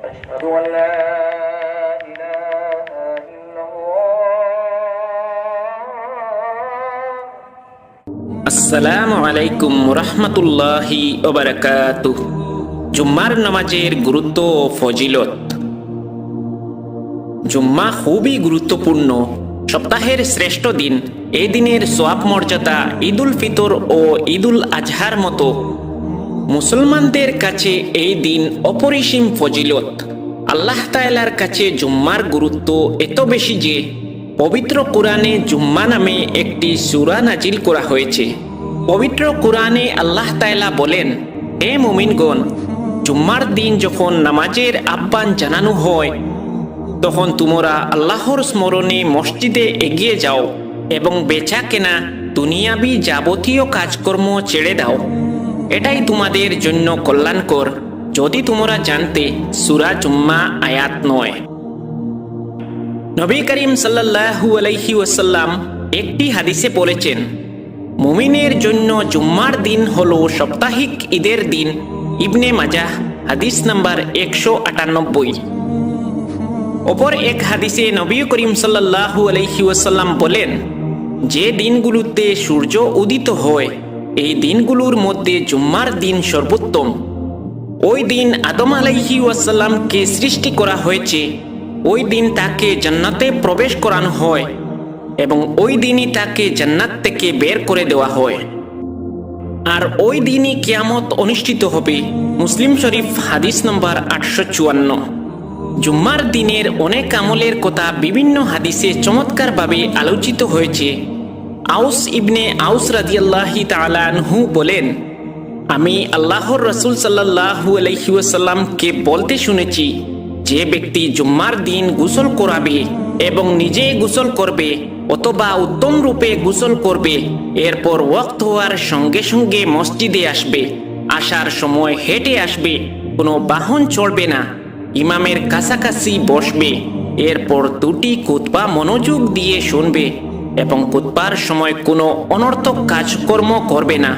أشهد أن لا إله إلا الله। আসসালামু আলাইকুম রাহমাতুল্লাহি ওয়া বারাকাতুহু। জুম্মার নামাজের গুরুত্ব ও ফজিলত। জুম্মা খুবই গুরুত্বপূর্ণ, সপ্তাহের শ্রেষ্ঠ দিন। এই দিনের সওয়াব মর্যাদা ঈদুল ফিতর ও ঈদুল আজহার মতো মুসলমানদের কাছে এই দিন অপরিসীম ফজিলত। আল্লাহ তাআলার কাছে জুম্মার গুরুত্ব এত বেশি যে পবিত্র কোরআনে জুম্মা নামে একটি সূরা নাজিল করা হয়েছে। পবিত্র কোরআনে আল্লাহ তাআলা বলেন, হে মুমিনগণ, জুম্মার দিন যখন নামাজের আহ্বান জানানো হয় তখন তোমরা আল্লাহর স্মরণে মসজিদে এগিয়ে যাও এবং বেচা কেনা দুনিয়াবি যাবতীয় কাজকর্ম ছেড়ে দাও। এটাই তোমাদের জন্য কল্যাণকর যদি তোমরা জানতে। সূরা জুম্মা আয়াত 9। নবী করিম সাল্লাল্লাহু আলাইহি ওয়াসাল্লাম একটি হাদিসে বলেছেন, মুমিনের জন্য জুম্মার দিন হলো সাপ্তাহিক ঈদের দিন। ইবনে মাজাহ হাদিস নাম্বার 198। অপর এক হাদিসে নবী করিম সাল্লাল্লাহু আলাইহি ওয়াসাল্লাম বলেন, যে দিনগুলোতে সূর্য উদিত হয় এই দিনগুলোর মধ্যে জুম্মার দিন সর্বোত্তম। ওই দিন আদম আলাইহি ওয়াসাল্লামকে সৃষ্টি করা হয়েছে। ওই দিন তাকে জান্নাতে প্রবেশ করানো হয় এবং ওই দিনই তাকে জান্নাত থেকে বের করে দেওয়া হয়। আর ওই দিনই কিয়ামত অনুষ্ঠিত হবে। মুসলিম শরীফ হাদিস নম্বর 854। জুম্মার দিনের অনেক আমলের কথা বিভিন্ন হাদিসে চমৎকারভাবে আলোচিত হয়েছে। আউস ইবনে আউস রাদিয়াল্লাহু তাআলা আনহু বলেন, আমি আল্লাহর রাসূল সাল্লাল্লাহু আলাইহি ওয়াসাল্লামকে বলতে শুনেছি, যে ব্যক্তি জুম্মার দিন গোসল করাবে এবং নিজে গোসল করবে অথবা উত্তম রূপে গোসল করবে, এরপর ওয়াক্ত হওয়ার সঙ্গে সঙ্গে মসজিদে আসবে, আসার সময় হেঁটে আসবে, কোনো বাহন চড়বে না, ইমামের কাছাকাছি বসবে, এরপর দুটি খুতবা মনোযোগ দিয়ে শুনবে এবং খুতবার সময় কোনো অনর্থক কাজকর্ম করবে না,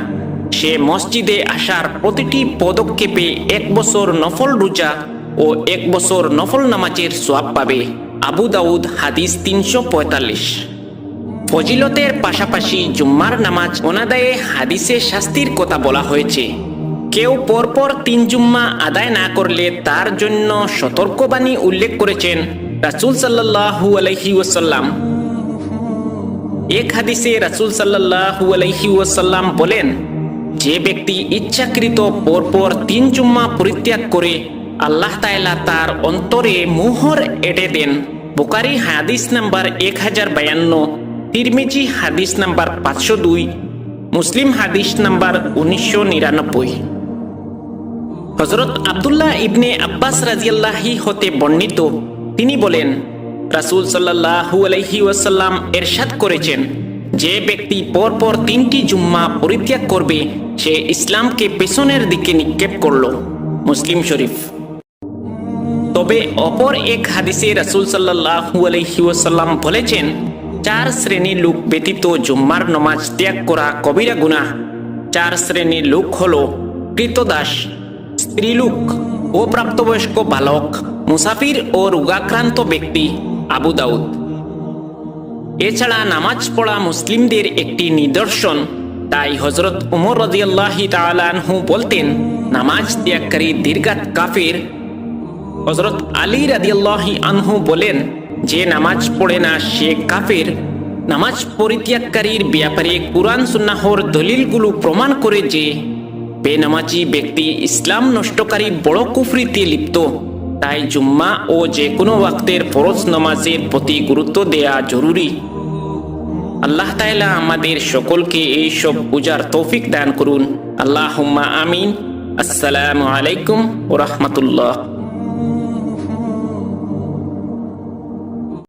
সে মসজিদে আসার প্রতিটি পদক্ষেপে 1 বছর নফল রোজা ও 1 বছর নফল নামাজের সওয়াব পাবে। আবু দাউদ হাদিস 345। ফজিলতের পাশাপাশি জুম্মার নামাজ অনাদায়ে হাদিসে শাস্তির কথা বলা হয়েছে। কেউ পরপর 3 জুম্মা আদায় না করলে তার জন্য সতর্কবাণী উল্লেখ করেছেন রাসূল সাল্লাল্লাহু আলাইহি ওয়াসাল্লাম। এক হাদিসে রাসূল সাল্লাল্লাহু আলাইহি ওয়াসাল্লাম বলেন, যে ব্যক্তি ইচ্ছাকৃত পরপর 3 জুম্মা পরিত্যাগ করে আল্লাহ তাআলা তার অন্তরে মোহর এঁটে দেন। বুখারী হাদিস নাম্বার 1052, তিরমিজি হাদিস নাম্বার 502, মুসলিম হাদিস নাম্বার 1999। হযরত আব্দুল্লাহ ইবনে আব্বাস রাদিয়াল্লাহু হতে বর্ণিত, তিনি বলেন, রাসূল সাল্লাল্লাহু আলাইহি ওয়াসাল্লাম ইরশাদ করেছেন, যে ব্যক্তি পরপর 3টি জুম্মা পরিত্যাগ করবে সে ইসলামকে পেছনের দিকে নিক্ষেপ করল। মুসলিম শরীফ। তবে অপর এক হাদিসে রাসূল সাল্লাল্লাহু আলাইহি ওয়াসাল্লাম বলেছেন, 4 শ্রেণীর লোক ব্যতীত জুম্মার নামাজ ত্যাগ করা কবিরা গুনাহ। 4 শ্রেণীর লোক হলো কৃতদাস, স্ত্রীলোক, অপ্রাপ্তবয়স্ক বালক, মুসাফির ও রোগাক্রান্ত ব্যক্তি। আবু দাউদ। এছাড়া নামাজ পড়া মুসলিমদের একটি নিদর্শন। তাই হযরত উমর রাদিয়াল্লাহু তাআলা আনহু বলতেন, নামাজ ত্যাগকারী নির্ঘাত কাফির। হযরত আলী রাদিয়াল্লাহু আনহু বলেন, যে নামাজ পড়ে না সে কাফির। নামাজ পরিত্যাগকারীর ব্যাপারে কুরআন সুন্নাহর দলিলগুলো প্রমাণ করে যে বেনামাজি ব্যক্তি ইসলাম নষ্টকারী বড় কুফরিতে লিপ্ত। তাই জুম্মা ও যে কোনো ওয়াক্তের ফরজ নামাজের প্রতি গুরুত্ব দেয়া জরুরি। আল্লাহ তাআলা আমাদের সকলকে এই সব বুঝার তৌফিক দান করুন। আল্লাহুম্মা আমিন। আসসালামু আলাইকুম ওয়া রাহমাতুল্লাহ।